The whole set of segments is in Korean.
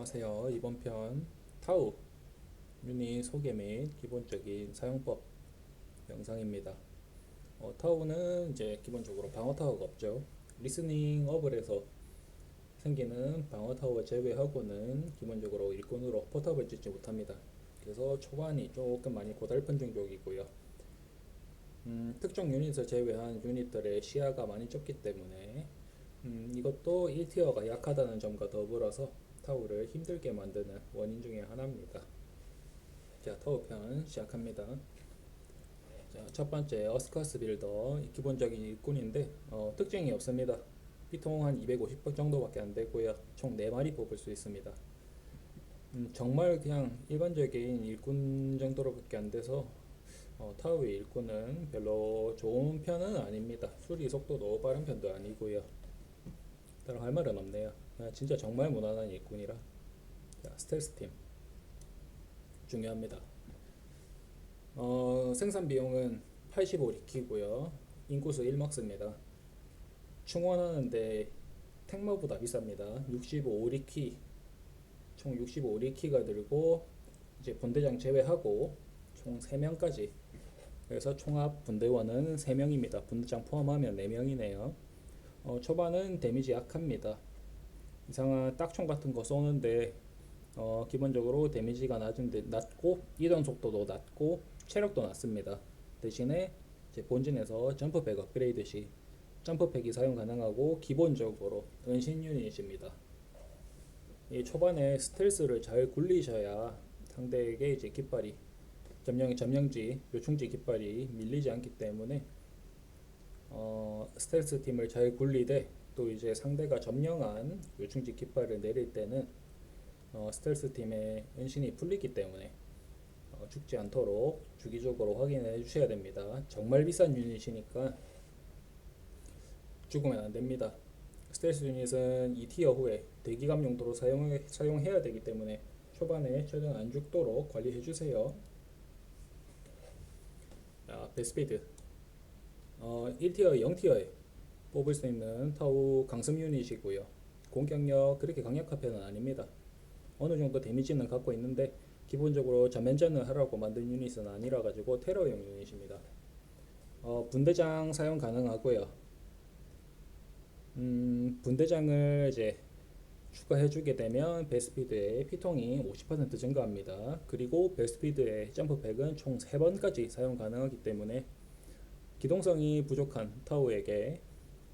안녕하세요. 이번 편 타우 유닛 소개 및 기본적인 사용법 영상입니다. 타우는 이제 기본적으로 방어 타워가 없죠. 리스닝 업을 해서 생기는 방어 타워 제외하고는 기본적으로 일꾼으로 포탑을 짓지 못합니다. 그래서 초반이 조금 많이 고달픈 종족이고요. 특정 유닛을 제외한 유닛들의 시야가 많이 좁기 때문에 이것도 1티어가 약하다는 점과 더불어서 타워를 힘들게 만드는 원인 중에 하나입니다. 자, 타워 편 시작합니다. 자, 첫 번째 어스커스 빌더 기본적인 일꾼인데 특징이 없습니다. 피통 한 250번 정도밖에 안 되고요. 총 4마리 뽑을 수 있습니다. 정말 그냥 일반적인 일꾼 정도로밖에 안 돼서 타워의 일꾼은 별로 좋은 편은 아닙니다. 수리 속도도 빠른 편도 아니고요. 따로 할 말은 없네요. 진짜 정말 무난한 일꾼이라. 자, 스텔스 팀 중요합니다. 생산 비용은 85리키고요. 인구수 1막스입니다. 충원하는데 택마보다 비쌉니다. 65리키, 총 65리키가 들고 이제 분대장 제외하고 총 3명까지. 그래서 총합 분대원은 3명입니다. 분대장 포함하면 4명이네요. 초반은 데미지 약합니다. 이상한 딱총 같은 거 쏘는데 기본적으로 데미지가 낮고 이동 속도도 낮고 체력도 낮습니다. 대신에 제 본진에서 점프팩 업그레이드 시 점프팩이 사용 가능하고 기본적으로 은신 유닛입니다. 이 초반에 스텔스를 잘 굴리셔야 상대에게 이제 깃발이 점령지 요충지 깃발이 밀리지 않기 때문에 스텔스 팀을 잘 굴리되 또 이제 상대가 점령한 요충지 깃발을 내릴 때는 스텔스 팀의 은신이 풀리기 때문에 죽지 않도록 주기적으로 확인해 주셔야 됩니다. 정말 비싼 유닛이니까 죽으면 안 됩니다. 스텔스 유닛은 2티어 후에 대기감 용도로 사용해야 되기 때문에 초반에 최대한 안 죽도록 관리해 주세요. 베스피드 1티어 0티어에 뽑을 수 있는 타우 강습 유닛이고요. 공격력 그렇게 강력한 편은 아닙니다. 어느 정도 데미지는 갖고 있는데 기본적으로 전면전을 하라고 만든 유닛은 아니라 가지고 테러용 유닛입니다. 분대장 사용 가능하고요. 분대장을 이제 추가해주게 되면 베스피드의 피통이 50% 증가합니다. 그리고 베스피드의 점프팩은 총 3번까지 사용 가능하기 때문에 기동성이 부족한 타우에게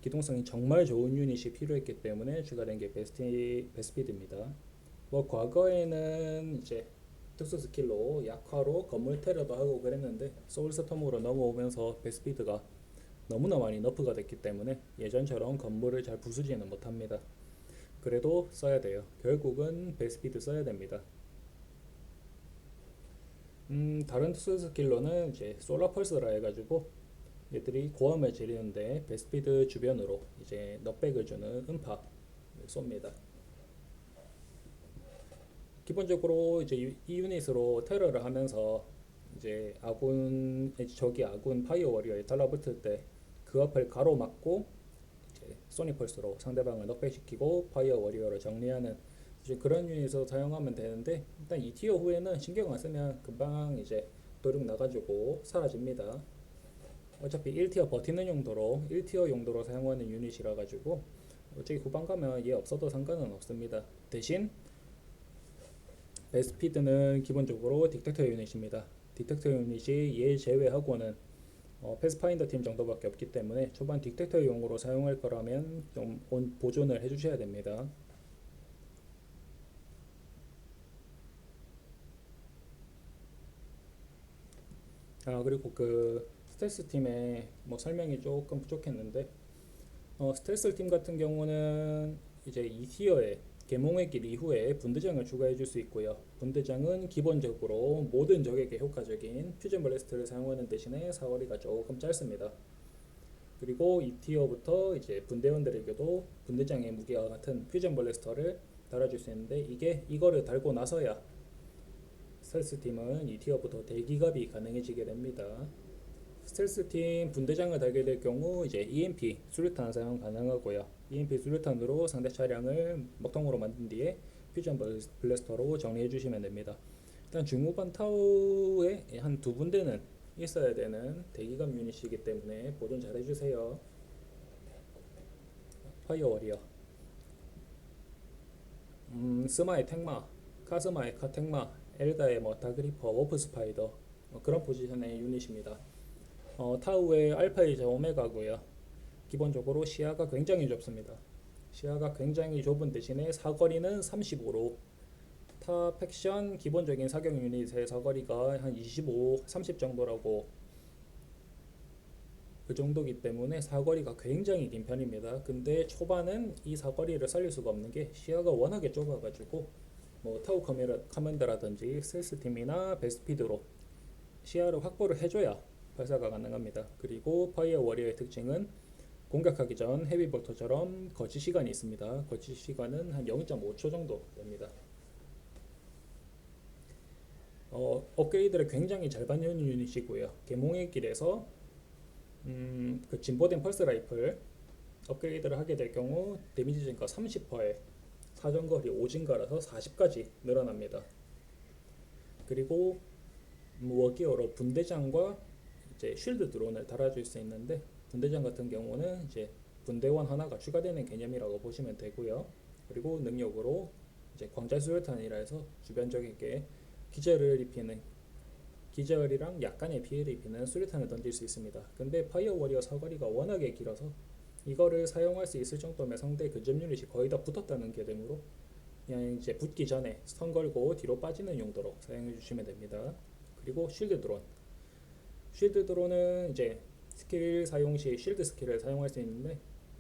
기동성이 정말 좋은 유닛이 필요했기 때문에 추가된 게 베스피드입니다. 과거에는 이제 특수 스킬로 약화로 건물 테러도 하고 그랬는데 소울스톰으로 넘어오면서 베스피드가 너무나 많이 너프가 됐기 때문에 예전처럼 건물을 잘 부수지는 못합니다. 그래도 써야 돼요. 결국은 베스피드 써야 됩니다. 다른 특수 스킬로는 이제 솔라 펄스라 해가지고 얘들이 고함을 지르는데 베스피드 주변으로 이제 넉백을 주는 음파를 쏩니다. 기본적으로 이제 이 유닛으로 테러를 하면서 이제 적이 아군 파이어 워리어에 달라붙을 때 그 앞을 가로막고 이제 소닉 펄스로 상대방을 넉백시키고 파이어 워리어를 정리하는 이제 그런 유닛으로 사용하면 되는데 일단 2티어 후에는 신경 안 쓰면 금방 이제 도륙 나가지고 사라집니다. 어차피 1티어 버티는 용도로 1티어 용도로 사용하는 유닛이라 가지고 어차피 후반 가면 얘 없어도 상관은 없습니다. 대신 베스피드는 기본적으로 딕텍터 유닛입니다. 딕텍터 유닛이 얘 제외하고는 패스파인더 팀 정도밖에 없기 때문에 초반 딕텍터용으로 사용할 거라면 좀 보존을 해주셔야 됩니다. 그리고 그 스텔스 팀의 설명이 조금 부족했는데 스텔스 팀 같은 경우는 이제 2티어에 계몽의 길 이후에 분대장을 추가해 줄 수 있고요. 분대장은 기본적으로 모든 적에게 효과적인 퓨전 블래스트를 사용하는 대신에 사거리가 조금 짧습니다. 그리고 2티어부터 이제 분대원들에게도 분대장의 무게와 같은 퓨전 블래스터를 달아줄 수 있는데 이거를 달고 나서야 스텔스 팀은 2티어부터 대기갑이 가능해지게 됩니다. 스텔스 팀 분대장을 달게 될 경우 이제 EMP 수류탄 사용 가능하고요. EMP 수류탄으로 상대 차량을 먹통으로 만든 뒤에 퓨전 블래스터로 정리해 주시면 됩니다. 일단 중후반 타우에 한 두 군데는 있어야 되는 대기감 유닛이기 때문에 보존 잘 해주세요. 파이어 워리어, 스마의 텍마, 카스마의 카텍마, 엘다의 뭐 다그리퍼, 워프 스파이더, 그런 포지션의 유닛입니다. 타우의 알파이자 오메가고요. 기본적으로 시야가 굉장히 좁습니다. 시야가 굉장히 좁은 대신에 사거리는 35로, 타 팩션 기본적인 사격 유닛의 사거리가 한 25, 30 정도라고, 그 정도기 때문에 사거리가 굉장히 긴 편입니다. 근데 초반은 이 사거리를 살릴 수가 없는 게 시야가 워낙에 좁아가지고 뭐 타우 커맨더라든지 스텔스 팀이나 베스피드로 시야를 확보를 해줘야 발사가 가능합니다. 그리고 파이어 워리어의 특징은 공격하기 전 헤비볼터처럼 거치 시간이 있습니다. 거치 시간은 한 0.5초 정도 됩니다. 업그레이드를 굉장히 잘 받는 유닛이고요. 계몽의 길에서 그 진보된 펄스 라이플 업그레이드를 하게 될 경우 데미지 증가 30%에 사정거리 5증가라서 40까지 늘어납니다. 그리고 워기어로 분대장과 이제 쉴드 드론을 달아줄 수 있는데, 분대장 같은 경우는 이제 분대원 하나가 추가되는 개념이라고 보시면 되고요. 그리고 능력으로 이제 광자 수류탄이라 해서 주변적에게 기절을 입히는, 기절이랑 약간의 피해를 입히는 수류탄을 던질 수 있습니다. 근데 파이어 워리어 사거리가 워낙에 길어서 이거를 사용할 수 있을 정도면 상대 근접 유닛이 거의 다 붙었다는 개념으로 그냥 이제 붙기 전에 스턴 걸고 뒤로 빠지는 용도로 사용해 주시면 됩니다. 그리고 쉴드 드론, 쉴드 드론은 이제 스킬 사용 시 쉴드 스킬을 사용할 수 있는데,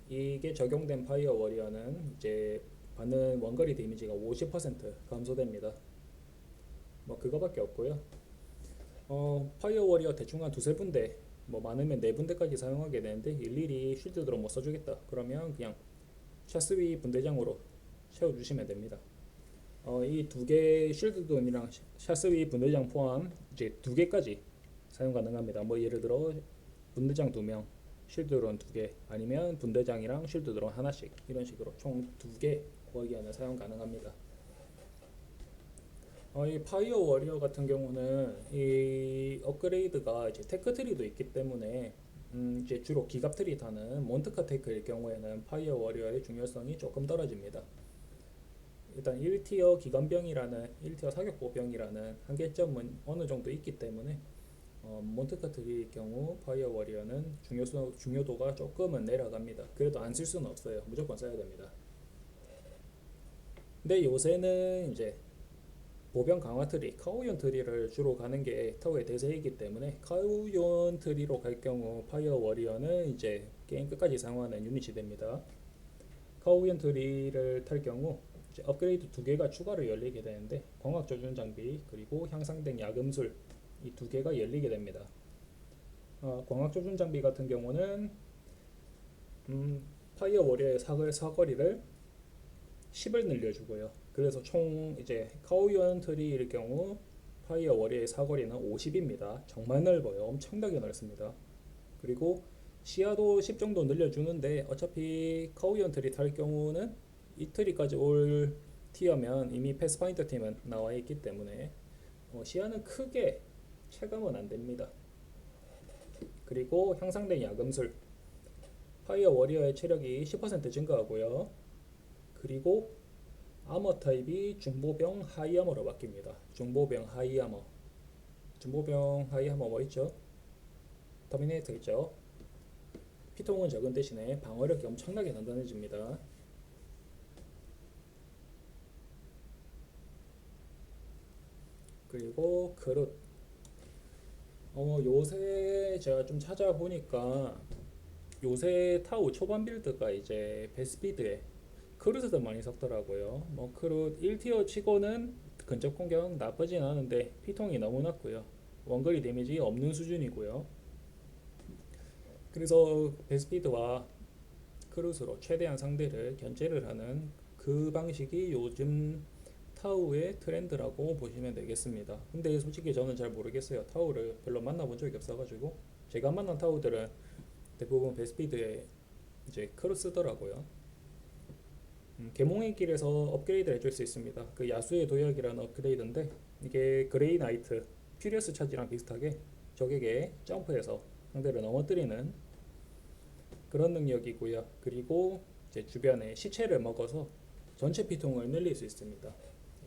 이게 적용된 파이어 워리어는 이제 받는 원거리 데미지가 50% 감소됩니다. 뭐 그거밖에 없고요. 파이어 워리어 대충 한 두세 군데, 뭐 많으면 네 군데까지 사용하게 되는데 일일이 쉴드 드론 못 써주겠다 그러면 그냥 샤스위 분대장으로 채워주시면 됩니다. 이 두 개 쉴드 드론이랑 샤스위 분대장 포함 이제 두 개까지 사용 가능합니다. 뭐 예를 들어 분대장 2명, 쉴드 드론 2개, 아니면 분대장이랑 쉴드 드론 하나씩, 이런 식으로 총 2개 워기어는 사용 가능합니다. 이 파이어 워리어 같은 경우는 이 업그레이드가 이제 테크 트리도 있기 때문에 이제 주로 기갑 트리 타는 몬트카 테크일 경우에는 파이어 워리어의 중요성이 조금 떨어집니다. 일단 1티어 기관병이라는 1티어 사격보병이라는 한계점은 어느 정도 있기 때문에 몬트카 트리일 경우 파이어 워리어는 중요도가 조금은 내려갑니다. 그래도 안 쓸 수는 없어요. 무조건 써야 됩니다. 근데 요새는 이제 보병 강화 트리, 카오연 트리를 주로 가는 게 타워의 대세이기 때문에 카오연 트리로 갈 경우 파이어 워리어는 이제 게임 끝까지 사용하는 유닛이 됩니다. 카오연 트리를 탈 경우 이제 업그레이드 2개가 추가로 열리게 되는데, 광학 조준 장비 그리고 향상된 야금술, 이 2개가 열리게 됩니다. 광학 조준 장비 같은 경우는 파이어 워리어의 사거리를 10을 늘려주고요. 그래서 총 이제 카오유언 트리일 경우 파이어 워리어의 사거리는 50입니다. 정말 넓어요. 엄청나게 넓습니다. 그리고 시야도 10 정도 늘려주는데, 어차피 카오유언 트리 탈 경우는 이 트리까지 올 티어면 이미 패스파인더 팀은 나와 있기 때문에 시야는 크게 체감은 안 됩니다. 그리고 향상된 야금술, 파이어 워리어의 체력이 10% 증가하고요. 그리고 아머 타입이 중보병 하이아머로 바뀝니다. 중보병 하이아머, 중보병 하이아머 뭐 있죠? 터미네이터 있죠? 피통은 적은 대신에 방어력이 엄청나게 단단해집니다. 그리고 그릇, 요새 제가 좀 찾아보니까 요새 타우 초반 빌드가 이제 베스피드에 크루즈도 많이 섞더라고요. 뭐 크루 1티어 치고는 근접 공격 나쁘진 않은데 피통이 너무 낮고요. 원거리 데미지 없는 수준이고요. 그래서 베스피드와 크루즈로 최대한 상대를 견제를 하는 그 방식이 요즘 타우의 트렌드라고 보시면 되겠습니다. 근데 솔직히 저는 잘 모르겠어요. 타우를 별로 만나본 적이 없어가지고. 제가 만난 타우들은 대부분 베스피드에 이제 크루 쓰더라고요. 계몽의 길에서 업그레이드 해줄 수 있습니다. 그 야수의 도약이라는 업그레이드인데 이게 그레이 나이트 퓨리어스 차지랑 비슷하게 적에게 점프해서 상대를 넘어뜨리는 그런 능력이고요. 그리고 이제 주변에 시체를 먹어서 전체 피통을 늘릴 수 있습니다.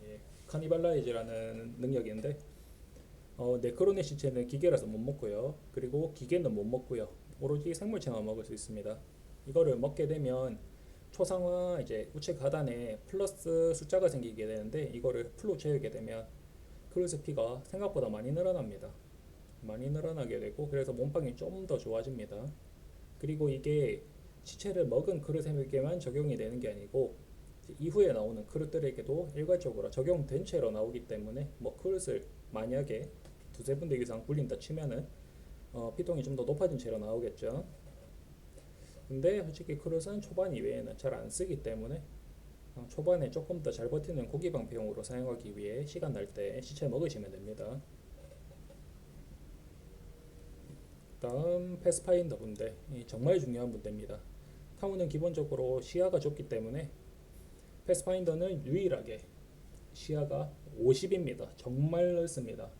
예, 카니발라이즈라는 능력인데 네크론의 시체는 기계라서 못 먹고요. 그리고 기계는 못 먹고요. 오로지 생물체만 먹을 수 있습니다. 이거를 먹게 되면 초상화 이제 우측 하단에 플러스 숫자가 생기게 되는데 이거를 풀로 채우게 되면 크루즈 피가 생각보다 많이 늘어납니다. 많이 늘어나게 되고 그래서 몸빵이 좀 더 좋아집니다. 그리고 이게 시체를 먹은 크루에게만 적용이 되는 게 아니고 이후에 나오는 크루들에게도 일괄적으로 적용된 채로 나오기 때문에 뭐 크루를 만약에 두세 군데 이상 굴린다 치면은 피통이 좀 더 높아진 채로 나오겠죠. 근데 솔직히 크루즈는 초반 이외에는 잘 안 쓰기 때문에 초반에 조금 더 잘 버티는 고기 방패용으로 사용하기 위해 시간 날 때 시체 먹으시면 됩니다. 다음 패스파인더 분대, 정말 중요한 분대입니다. 타운은 기본적으로 시야가 좁기 때문에 패스파인더는 유일하게 시야가 50입니다. 정말 넓습니다.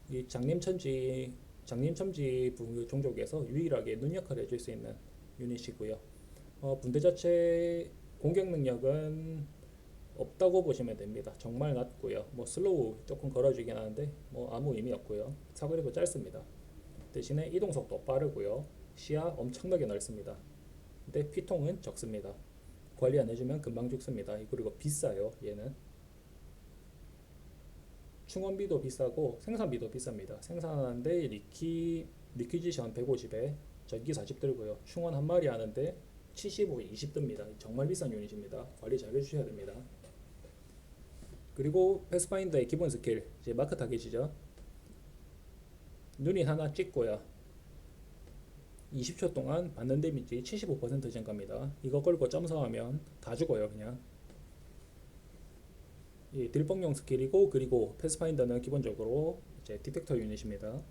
이 장님천지 종족에서 유일하게 눈 역할을 해줄 수 있는 유닛이고요. 분대 자체 공격 능력은 없다고 보시면 됩니다. 정말 낮고요. 뭐 슬로우 조금 걸어주긴 하는데 뭐 아무 의미 없고요. 사거리도 짧습니다. 대신에 이동 속도 빠르고요. 시야 엄청나게 넓습니다. 근데 피통은 적습니다. 관리 안 해주면 금방 죽습니다. 그리고 비싸요. 얘는 충원비도 비싸고 생산비도 비쌉니다. 생산하는데 리퀴지션 150에 전기 40 들고요. 충원 한 마리 하는데 75, 20 듭니다. 정말 비싼 유닛입니다. 관리 잘 해주셔야 됩니다. 그리고 패스파인더의 기본 스킬 이제 마크 타겟이죠. 유닛 하나 찍고요. 20초 동안 받는 데미지 75% 증가입니다. 이거 걸고 점사하면 다 죽어요 그냥. 이 딜뻥용 스킬이고 그리고 패스파인더는 기본적으로 이제 디텍터 유닛입니다.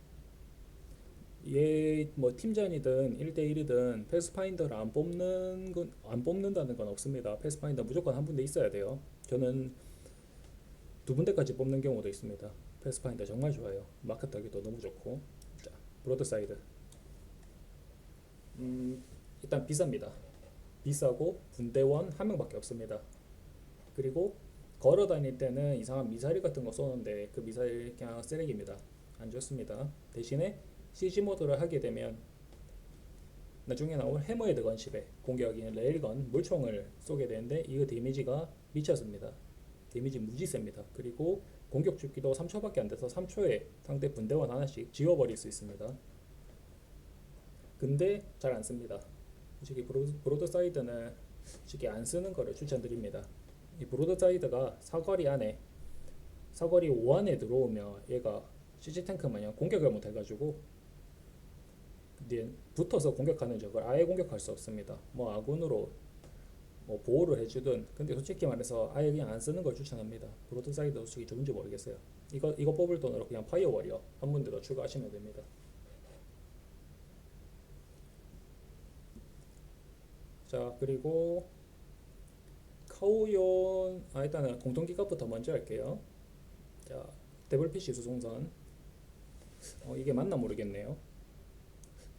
얘 뭐 팀전이든 1대1이든 패스파인더를 안 뽑는다는 건 없습니다. 패스파인더 무조건 한 분대 있어야 돼요. 저는 두 분대까지 뽑는 경우도 있습니다. 패스파인더 정말 좋아요. 마크 타기도 너무 좋고. 자, 브로드사이드. 일단 비쌉니다. 비싸고 분대원 한 명밖에 없습니다. 그리고 걸어 다닐 때는 이상한 미사일 같은 거 쏘는데 그 미사일 그냥 쓰레기입니다. 안 좋습니다. 대신에 CG 모드를 하게 되면 나중에 나올 해머헤드 건십에 공격인 레일건 물총을 쏘게 되는데 이거 데미지가 미쳤습니다. 데미지 무지 셉니다. 그리고 공격 주기도 3초밖에 안 돼서 3초에 상대 분대원 하나씩 지워버릴 수 있습니다. 근데 잘 안 씁니다. 솔직히 브로드사이드는 솔직히 안 쓰는 거를 추천드립니다. 이 브로드사이드가 사거리 5 안에 들어오면 얘가 CG탱크 마냥 공격을 못 해가지고 붙어서 공격하는 적을 아예 공격할 수 없습니다. 뭐 아군으로 뭐 보호를 해주든. 근데 솔직히 말해서 아예 그냥 안 쓰는 걸 추천합니다. 브로드사이드 솔직히 좋은지 모르겠어요. 이거 뽑을 돈으로 그냥 파이어 워리어 한 군데 더 추가하시면 됩니다. 자, 그리고 카오yon 일단은 공통기갑부터 먼저 할게요. 자, 데블피쉬 수송선. 이게 맞나 모르겠네요.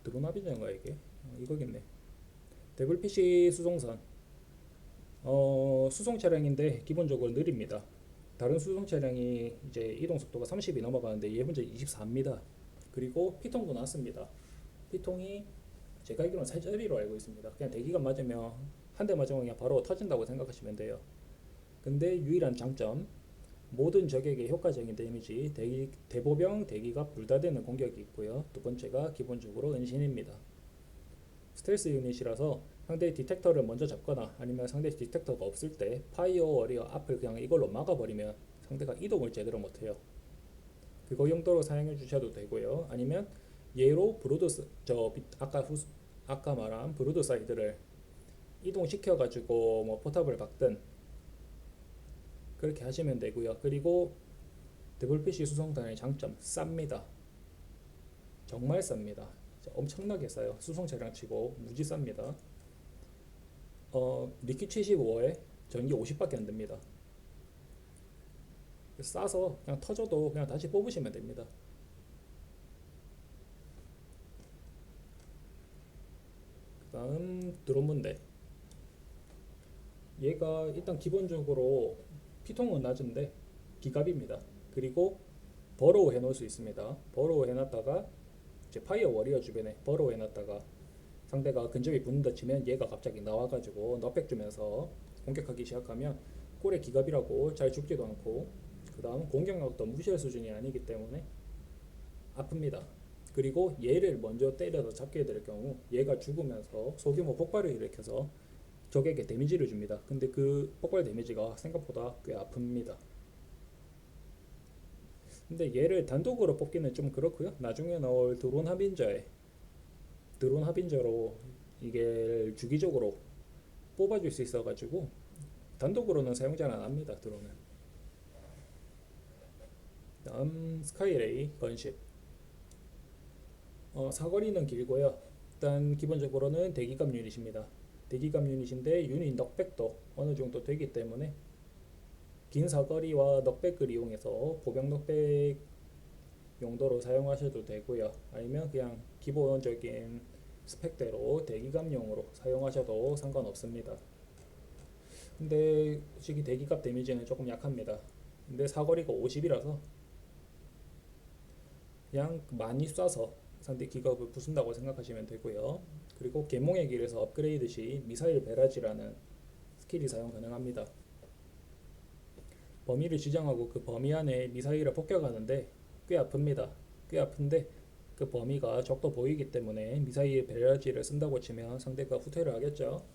드로나비전가 이게? 이거겠네. 데블피쉬 수송선. 수송 차량인데 기본적으로 느립니다. 다른 수송 차량이 이제 이동 속도가 30이 넘어가는데 얘 혼자 24입니다. 그리고 피통도 낮습니다. 피통이 제가 알기로는 살짜리로 알고 있습니다. 그냥 대기가 맞으면 한 대 맞으면 그냥 바로 터진다고 생각하시면 돼요. 근데 유일한 장점, 모든 적에게 효과적인 데미지, 대보병 대기가 불다되는 공격이 있고요. 두 번째가 기본적으로 은신입니다. 스텔스 유닛이라서 상대 디텍터를 먼저 잡거나 아니면 상대 디텍터가 없을 때 파이어 워리어 앞을 그냥 이걸로 막아버리면 상대가 이동을 제대로 못해요. 그거 용도로 사용해 주셔도 되고요. 아니면 얘로 아까 말한 브로드 사이드를 이동시켜 가지고 뭐 포탑을 박든 그렇게 하시면 되고요. 그리고 WPC 수송단의 장점 쌉니다. 정말 쌉니다. 엄청나게 싸요. 수송 차량 치고 무지 쌉니다. 리퀴 75에 전기 50밖에 안 됩니다. 싸서 그냥 터져도 그냥 다시 뽑으시면 됩니다. 그다음 드론 문대. 얘가 일단 기본적으로 피통은 낮은데 기갑입니다. 그리고 버로우 해놓을 수 있습니다. 버로우 해놨다가 이제 파이어 워리어 주변에 버로우 해놨다가 상대가 근접이 붙는다 치면 얘가 갑자기 나와가지고 넉백 주면서 공격하기 시작하면 꼴의 기갑이라고 잘 죽지도 않고 그 다음 공격력도 무시할 수준이 아니기 때문에 아픕니다. 그리고 얘를 먼저 때려서 잡게 될 경우 얘가 죽으면서 소규모 폭발을 일으켜서 적에게 데미지를 줍니다. 근데 그 폭발 데미지가 생각보다 꽤 아픕니다. 근데 얘를 단독으로 뽑기는 좀 그렇고요. 나중에 나올 드론 합인저로 이게 주기적으로 뽑아줄 수 있어가지고 단독으로는 사용 잘 안합니다. 드론은. 다음 스카이레이 건십. 사거리는 길고요. 일단 기본적으로는 대기갑 유닛입니다. 대기갑 유닛인데 유닛 넉백도 어느 정도 되기 때문에 긴 사거리와 넉백을 이용해서 보병 넉백 용도로 사용하셔도 되고요. 아니면 그냥 기본적인 스펙대로 대기갑용으로 사용하셔도 상관없습니다. 근데 솔직히 대기갑 데미지는 조금 약합니다. 근데 사거리가 50이라서 그냥 많이 쏴서 상대 기갑을 부순다고 생각하시면 되고요. 그리고 계몽의 길에서 업그레이드 시 미사일 베라지라는 스킬이 사용 가능합니다. 범위를 지정하고 그 범위 안에 미사일을 폭격하는데 꽤 아픕니다. 꽤 아픈데 그 범위가 적도 보이기 때문에 미사일 베라지를 쓴다고 치면 상대가 후퇴를 하겠죠.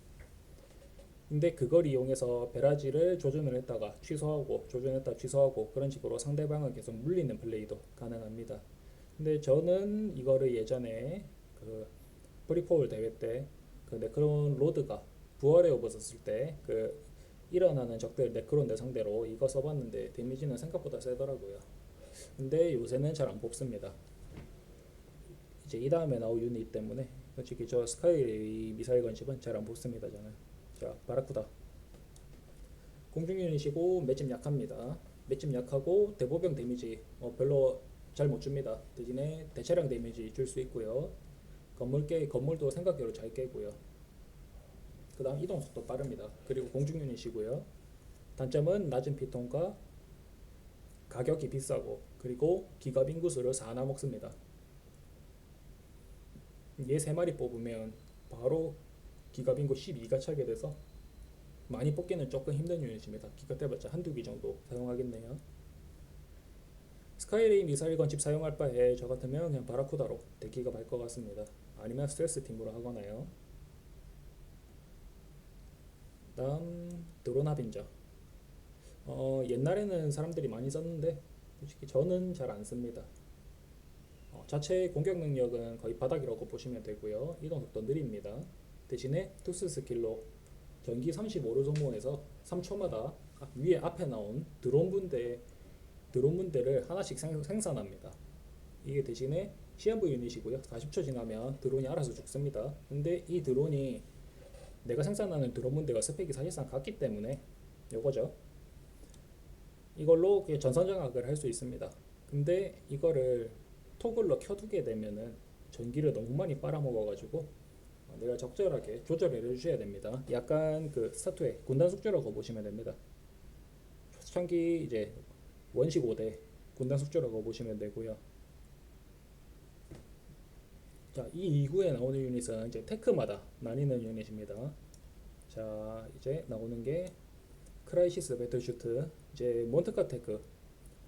근데 그걸 이용해서 베라지를 조준을 했다가 취소하고 조준했다 취소하고 그런 식으로 상대방을 계속 물리는 플레이도 가능합니다. 근데 저는 이거를 예전에 그 프리폴 대회 때 그 네크론 로드가 부활의 오버 썼을 때 그 일어나는 적들 네크론들 상대로 이거 써봤는데 데미지는 생각보다 세더라고요. 근데 요새는 잘 안 뽑습니다. 이제 이 다음에 나올 유닛 때문에 솔직히 저 스카이 미사일 건집은 잘 안 뽑습니다. 저는. 자, 바라쿠다. 공중 유닛이고 맷집 약합니다. 맷집 약하고 대보병 데미지 별로 잘 못 줍니다. 대신에 대차량 데미지 줄 수 있고요. 건물도 생각대로 잘 깨고요. 그 다음 이동 속도 빠릅니다. 그리고 공중 유닛이고요. 단점은 낮은 피통과 가격이 비싸고 그리고 기갑 인구수를 4나 먹습니다. 얘 3마리 뽑으면 바로 기갑 인구 12가 차게 돼서 많이 뽑기는 조금 힘든 유닛입니다. 기갑 대봤자 한두 기 정도 사용하겠네요. 스카이레이 미사일 건집 사용할 바에 저 같으면 그냥 바라쿠다로 대기갑 할 것 같습니다. 아니면 스트레스 팀으로 하거나요. 다음 드론 합인저. 옛날에는 사람들이 많이 썼는데 솔직히 저는 잘 안 씁니다. 자체 공격 능력은 거의 바닥이라고 보시면 되고요. 이동 속도 느립니다. 대신에 특수 스킬로 전기 35를 소모해서 3초마다 위에 앞에 나온 드론 분대를 하나씩 생산합니다. 이게 대신에 시한부 유닛이고요. 40초 지나면 드론이 알아서 죽습니다. 근데 이 드론이 내가 생산하는 드론 분대가 스펙이 사실상 같기 때문에 요거죠. 이걸로 전선장악을 할 수 있습니다. 근데 이거를 토글로 켜두게 되면은 전기를 너무 많이 빨아먹어가지고 내가 적절하게 조절을 해주셔야 됩니다. 약간 그 스타투의 군단 숙주라고 보시면 됩니다. 초창기 이제 원식 5대 군단 숙주라고 보시면 되고요. 자, 이 이후에 나오는 유닛은 이제 테크마다 나뉘는 유닛입니다. 자, 이제 나오는 게 크라이시스 배틀슈트, 이제 몬트카 테크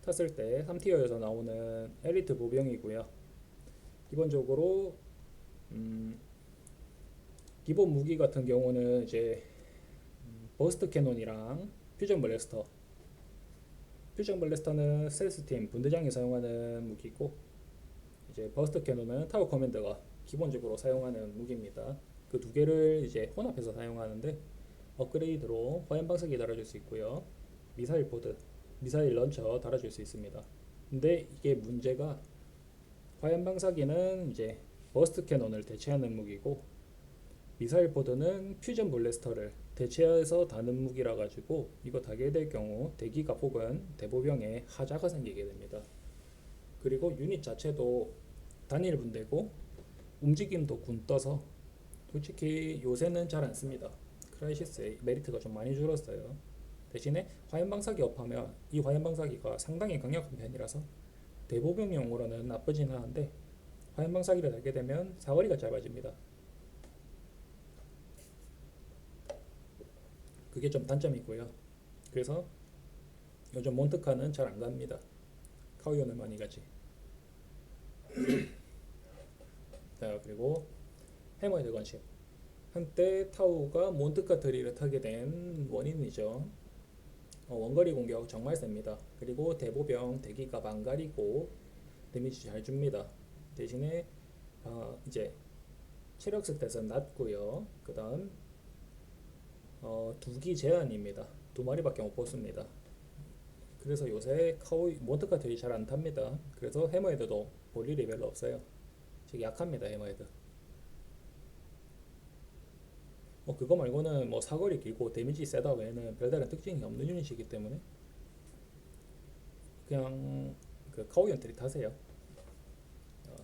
탔을 때 3티어에서 나오는 엘리트 보병이고요. 기본적으로 기본 무기 같은 경우는 이제 버스트 캐논이랑 퓨전 블래스터. 퓨전 블래스터는 스텔스팀 분대장이 사용하는 무기고, 이제 버스트 캐논은 타워 커맨더가 기본적으로 사용하는 무기입니다. 그 두 개를 이제 혼합해서 사용하는데 업그레이드로 화염 방사기 달아줄 수 있고요. 미사일 포드, 미사일 런처 달아줄 수 있습니다. 근데 이게 문제가 화염 방사기는 이제 버스트 캐논을 대체하는 무기고 미사일 포드는 퓨전 블래스터를 대체해서 다는 무기라 가지고 이거 다게 될 경우 대기갑 혹은 대보병에 하자가 생기게 됩니다. 그리고 유닛 자체도 단일 분대고 움직임도 군떠서 솔직히 요새는 잘 안 씁니다. 크라이시스의 메리트가 좀 많이 줄었어요. 대신에 화염방사기 업하면 이 화염방사기가 상당히 강력한 편이라서 대보병용으로는 나쁘진 않은데 화염방사기를 달게 되면 사거리가 짧아집니다. 그게 좀 단점이고요. 그래서 요즘 몬트카는 잘 안 갑니다. 카우연을 많이 가지. 자, 그리고 해머헤드 건십. 한때 타우가 몬트카 트리를 타게 된 원인이죠. 원거리 공격 정말 셉니다. 그리고 대보병 대기가 안 가리고 데미지 잘 줍니다. 대신에 이제 체력 스탯은 낮고요. 그 다음 두기 제한입니다. 두 마리밖에 못 뽑습니다. 그래서 요새 몬트카 트리 잘 안 탑니다. 그래서 해머헤드도 볼 일이 별로 없어요. 되게 약합니다. 해머헤드. 그거 말고는 뭐 사거리 길고 데미지 세다 외에는 별다른 특징이 없는 유닛이기 때문에 그냥 그 카오연 트리 타세요.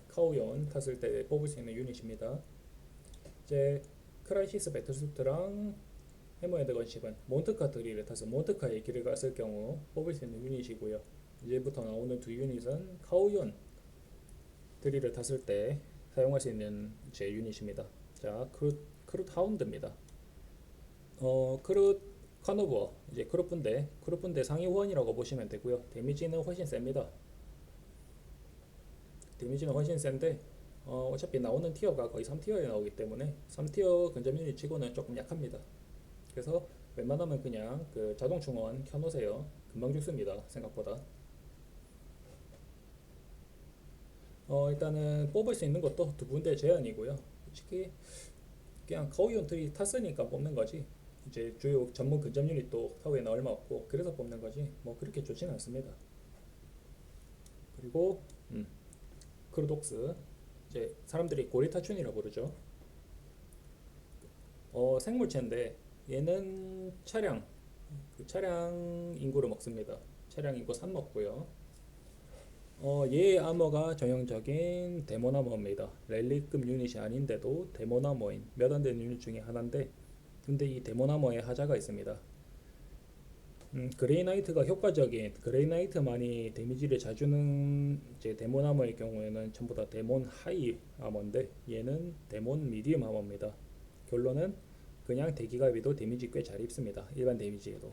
카오연 탔을 때 뽑을 수 있는 유닛입니다. 이제 크라이시스 배틀수트랑 해머헤드 건십은 몬트카 트리를 타서 몬트카의 길을 갔을 경우 뽑을 수 있는 유닛이고요. 이제부터 나오는 두 유닛은 카오연 트리를 탔을 때 사용할 수 있는 제 유닛입니다. 자, 크룻 하운드입니다. 크룻 카노버 이제 크룻 분대 상위 호환이라고 보시면 되고요. 데미지는 훨씬 셉니다. 데미지는 훨씬 센데 어차피 나오는 티어가 거의 3티어에 나오기 때문에 3티어 근접 유닛 치고는 조금 약합니다. 그래서 웬만하면 그냥 그 자동 충원 켜놓으세요. 금방 죽습니다. 생각보다. 일단은 뽑을 수 있는 것도 두 군데 제한이고요. 솔직히 그냥 카오이온 트리 탔으니까 뽑는 거지. 이제 주요 전문 근접 유닛도 타워에는 얼마 없고 그래서 뽑는 거지. 뭐 그렇게 좋지는 않습니다. 그리고 크루독스 이제 사람들이 고리타춘이라고 부르죠. 생물체인데 얘는 차량 인구를 먹습니다. 차량 인구 3 먹고요. 얘의 아머가 전형적인 데몬 아머입니다. 랠리급 유닛이 아닌데도 데몬 아머인 몇 안 되는 유닛 중에 하나인데 근데 이 데몬 아머에 하자가 있습니다. 그레이나이트가 효과적인 그레이나이트만이 데미지를 잘 주는 이제 데몬 아머의 경우에는 전부 다 데몬 하이 아머인데 얘는 데몬 미디움 아머입니다. 결론은 그냥 대기갑에도 데미지 꽤 잘 입습니다. 일반 데미지에도.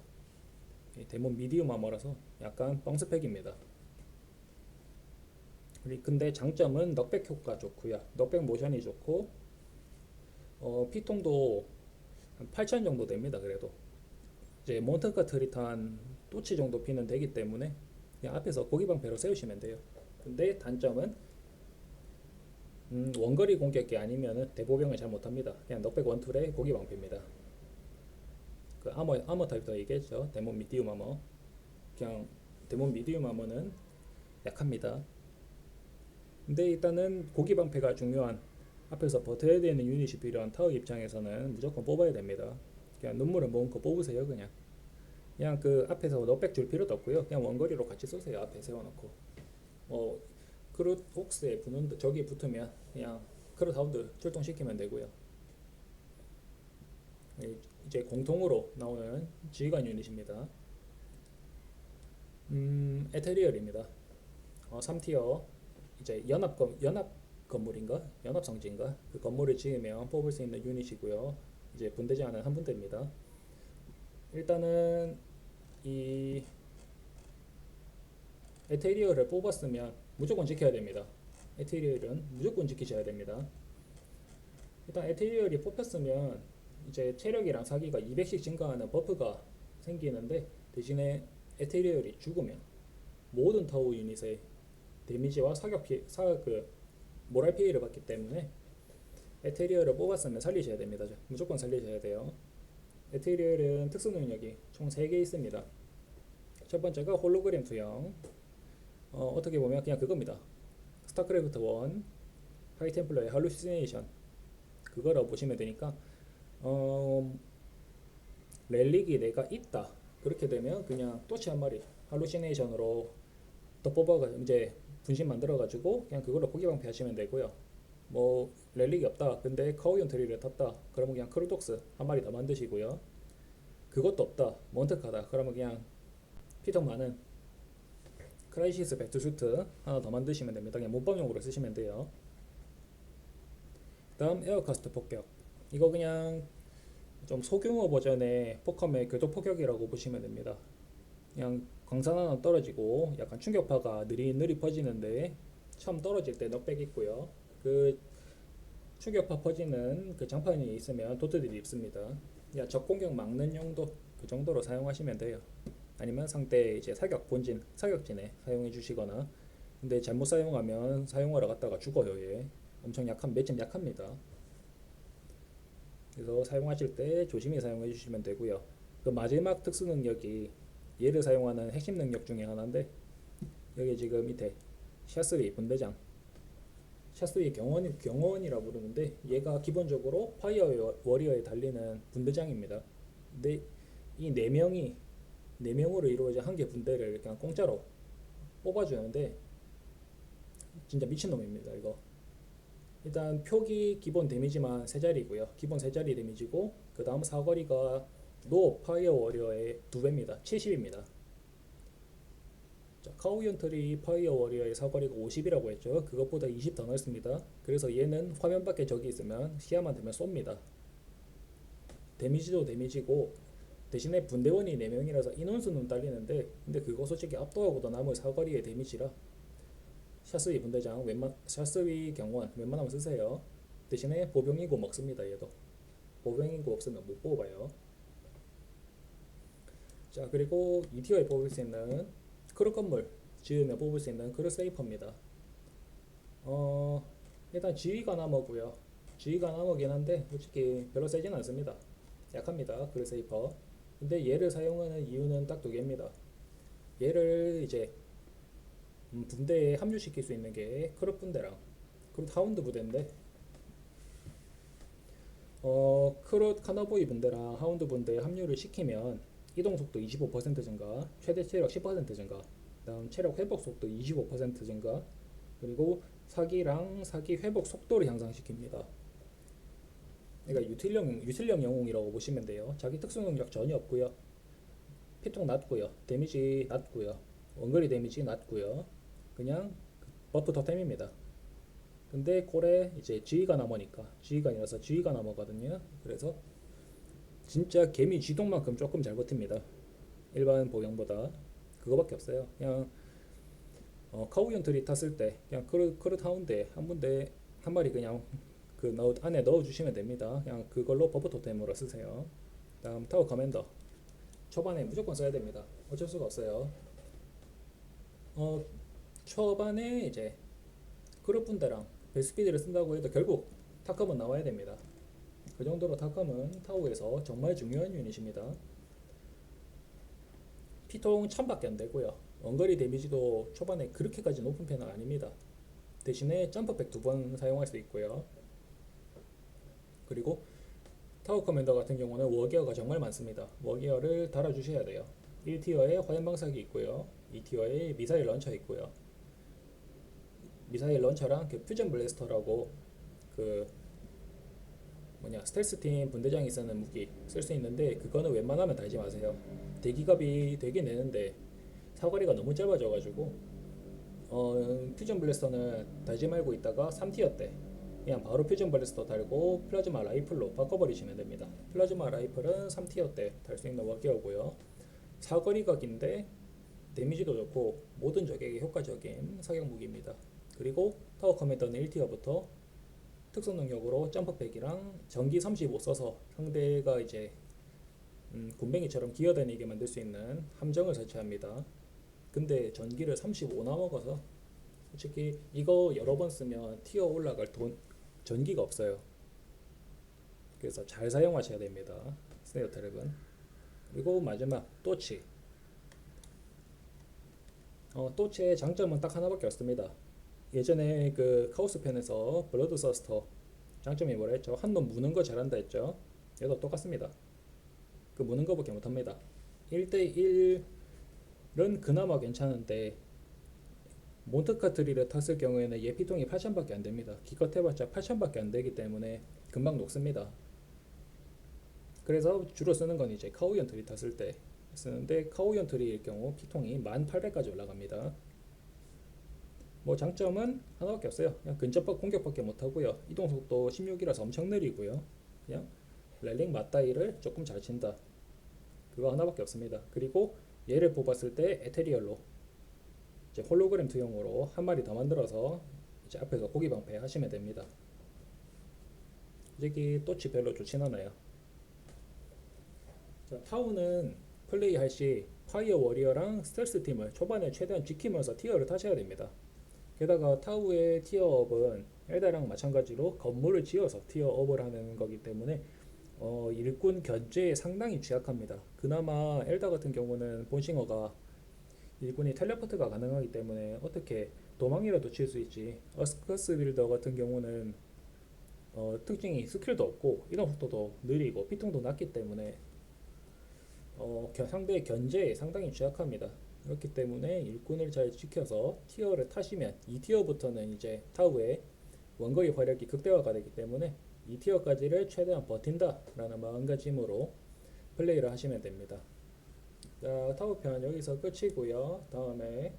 데몬 미디움 아머라서 약간 뻥스펙입니다. 근데 장점은 넉백 효과 좋고요. 넉백 모션이 좋고 피통도 한 8,000 정도 됩니다. 그래도 이제 몬트카 트리탄 또치 정도 피는 되기 때문에 그냥 앞에서 고기 방패로 세우시면 돼요. 근데 단점은 원거리 공격이 아니면은 대보병을 잘 못합니다. 그냥 넉백 원툴의 고기 방패입니다. 그 아머 타입도 얘기했죠. 데몬 미디움 아머. 그냥 데몬 미디움 아머는 약합니다. 근데 일단은 고기 방패가 중요한 앞에서 버텨야 되는 유닛이 필요한 타워 입장에서는 무조건 뽑아야 됩니다. 그냥 눈물을 머금고 뽑으세요. 그냥 그 앞에서 넉백 줄 필요도 없고요. 그냥 원거리로 같이 쏘세요. 앞에 세워놓고 크룻 혹스에 붙는 저기 붙으면 그냥 크룻 하운드 출동시키면 되고요. 이제 공통으로 나오는 지휘관 유닛입니다. 에테리얼입니다. 3티어 이제 연합 건물인가? 연합 성지인가? 그 건물을 지으면 뽑을 수 있는 유닛이고요. 이제 분대 제한은 한 분대입니다. 일단은 이 에테리얼을 뽑았으면 무조건 지켜야 됩니다. 에테리얼은 무조건 지키셔야 됩니다. 일단 에테리얼이 뽑혔으면 이제 체력이랑 사기가 200씩 증가하는 버프가 생기는데 대신에 에테리얼이 죽으면 모든 타워 유닛의 데미지와 모랄 피해를 받기 때문에 에테리얼을 뽑았으면 살리셔야 됩니다. 무조건 살리셔야 돼요. 에테리얼은 특수 능력이 총 3개 있습니다. 첫 번째가 홀로그램 투영. 어떻게 보면 그냥 그겁니다. 스타크래프트 1 하이템플러의 할루시네이션 그거라고 보시면 되니까 어, 렐릭이 내가 있다. 그렇게 되면 그냥 또치 한 마리 할루시네이션으로 더 뽑아가 이제 분신 만들어가지고 그냥 그걸로 포기방패 하시면 되고요. 뭐 렐릭이 없다. 근데 카오이온 트리를 탔다. 그러면 그냥 크루독스 한 마리 더 만드시고요. 그것도 없다. 몬트카다. 그러면 그냥 피통 많은 크라이시스 배트슈트 하나 더 만드시면 됩니다. 그냥 몸빵용으로 쓰시면 돼요. 다음 에어카스트 폭격. 이거 그냥 좀 소규모 버전의 포컴의 궤도 폭격이라고 보시면 됩니다. 그냥 광산 하나 떨어지고 약간 충격파가 느릿느릿 퍼지는데 처음 떨어질 때 넉백 있고요. 그 충격파 퍼지는 그 장판이 있으면 도트들이 있습니다. 야, 적 공격 막는 용도 그 정도로 사용하시면 돼요. 아니면 상대 이제 사격 본진 사격진에 사용해 주시거나. 근데 잘못 사용하면 사용하러 갔다가 죽어요. 얘 엄청 약한 매점 약합니다. 그래서 사용하실 때 조심히 사용해 주시면 되고요. 그 마지막 특수 능력이 얘를 사용하는 핵심 능력 중에 하나인데 여기 지금 밑에 샤스리 분대장 샤스리 경호원이라 부르는데 얘가 기본적으로 파이어 워리어에 달리는 분대장입니다. 근데 이 네 명으로 이루어진 한 개 분대를 그냥 공짜로 뽑아주는데 진짜 미친놈입니다 이거. 일단 표기 기본 데미지만 세 자리고요. 기본 세 자리 데미지고 그 다음 사거리가 노 파이어 워리어의 2배입니다. 70입니다. 자, 카오이온 트리 파이어 워리어의 사거리가 50이라고 했죠. 그것보다 20 더 넓습니다. 그래서 얘는 화면 밖에 적이 있으면 시야만 되면 쏩니다. 데미지도 데미지고 대신에 분대원이 4명이라서 인원수는 딸리는데 근데 그거 솔직히 압도하고도 남을 사거리의 데미지라 샤스위 분대장 샤스위 경원 웬만하면 쓰세요. 대신에 보병이고 먹습니다. 얘도 보병이고 없으면 못 뽑아요. 자, 그리고 2티어에 뽑을 수 있는 크루 건물 지으면 뽑을 수 있는 크루 세이퍼입니다. 일단 지휘가 나머고요. 지휘가 나머긴 한데 솔직히 별로 세진 않습니다. 약합니다. 크루 세이퍼. 근데 얘를 사용하는 이유는 딱 두 개입니다. 얘를 이제 분대에 합류시킬 수 있는 게 크루 분대랑 크루 하운드 부대인데 크루 카너보이 분대랑 하운드 분대에 합류를 시키면 이동 속도 25% 증가, 최대 체력 10% 증가, 다음 체력 회복 속도 25% 증가, 그리고 사기랑 사기 회복 속도를 향상시킵니다. 그러니까 유틸령 영웅이라고 보시면 돼요. 자기 특수 능력 전혀 없고요. 피통 낮고요. 데미지 낮고요. 원거리 데미지 낮고요. 그냥 버프 토템입니다. 근데 콜에 이제 지휘가 남으니까 지휘가 아니라서 지휘가 남았거든요. 그래서 진짜 개미 쥐동만큼 조금 잘 버팁니다. 일반 보병보다 그거밖에 없어요. 그냥 카우이온 트리 탔을 때 그냥 크루 타운데 한 분대 한 마리 그냥 그 안에 넣어주시면 됩니다. 그냥 그걸로 버프 토템으로 쓰세요. 다음 타워 커맨더 초반에 무조건 써야 됩니다. 어쩔 수가 없어요. 초반에 이제 크루 분대랑 베스피드를 쓴다고 해도 결국 타컴은 나와야 됩니다. 그 정도로 타컴은 타워에서 정말 중요한 유닛입니다. 피통 1000밖에 안 되고요. 원거리 데미지도 초반에 그렇게까지 높은 편은 아닙니다. 대신에 점프백 2번 사용할 수 있고요. 그리고 타워 커맨더 같은 경우는 워기어가 정말 많습니다. 워기어를 달아주셔야 돼요. 1티어에 화염방사기 있고요. 2티어에 미사일 런처 있고요. 미사일 런처랑 그 퓨전 블래스터라고 그 스텔스 팀 분대장이 쓰는 무기 쓸 수 있는데 그거는 웬만하면 달지 마세요. 대기갑이 되긴 되는데 사거리가 너무 짧아져가지고 퓨전 블래스터는 달지 말고 있다가 3티어 때 그냥 바로 퓨전 블래스터 달고 플라즈마 라이플로 바꿔버리시면 됩니다. 플라즈마 라이플은 3티어 때 달 수 있는 워기어고요. 사거리가 긴데 데미지도 좋고 모든 적에게 효과적인 사격 무기입니다. 그리고 타워 커맨더는 1티어부터 특수 능력으로 점프팩이랑 전기 35 써서 상대가 이제 군뱅이처럼 기어다니게 만들 수 있는 함정을 설치합니다. 근데 전기를 35 남아가서 솔직히 이거 여러 번 쓰면 티어 올라갈 전기가 없어요. 그래서 잘 사용하셔야 됩니다. 스네어 트랩은. 그리고 마지막 또치. 또치의 장점은 딱 하나밖에 없습니다. 예전에 그 카오스 편에서 블러드 서스터 장점이 뭐라 했죠? 한 놈 무는 거 잘한다 했죠. 얘도 똑같습니다. 그 무는 거밖에 못합니다. 1대1은 그나마 괜찮은데 몬테카트리를 탔을 경우에는 얘 피통이 8,000밖에 안 됩니다. 기껏 해봤자 8,000밖에 안 되기 때문에 금방 녹습니다. 그래서 주로 쓰는 건 이제 카우이언트리 탔을 때 쓰는데, 카우이언트리일 경우 피통이 1800까지 올라갑니다. 뭐 장점은 하나밖에 없어요. 그냥 근접박 공격밖에 못하고요. 이동속도 16이라서 엄청 느리고요. 그냥 랠링 맞다이를 조금 잘 친다. 그거 하나밖에 없습니다. 그리고 얘를 뽑았을 때 에테리얼로 이제 홀로그램 투영으로 한 마리 더 만들어서 이제 앞에서 고기 방패 하시면 됩니다. 솔직히 또치 별로 좋진 않아요. 자, 타우는 플레이 할 시 파이어 워리어랑 스텔스 팀을 초반에 최대한 지키면서 티어를 타셔야 됩니다. 게다가 타우의 티어업은 엘다랑 마찬가지로 건물을 지어서 티어업을 하는 거기 때문에 일꾼 견제에 상당히 취약합니다. 그나마 엘다 같은 경우는 본싱어가 일꾼이 텔레포트가 가능하기 때문에 어떻게 도망이라도 칠 수 있지, 어스커스 빌더 같은 경우는 특징이 스킬도 없고 이동 속도도 느리고 피통도 낮기 때문에 상대의 견제에 상당히 취약합니다. 그렇기 때문에 일꾼을 잘 지켜서 티어를 타시면 2티어부터는 이제 타우의 원거리 화력이 극대화가 되기 때문에 2티어까지를 최대한 버틴다 라는 마음가짐으로 플레이를 하시면 됩니다. 자, 타우편 여기서 끝이고요. 다음에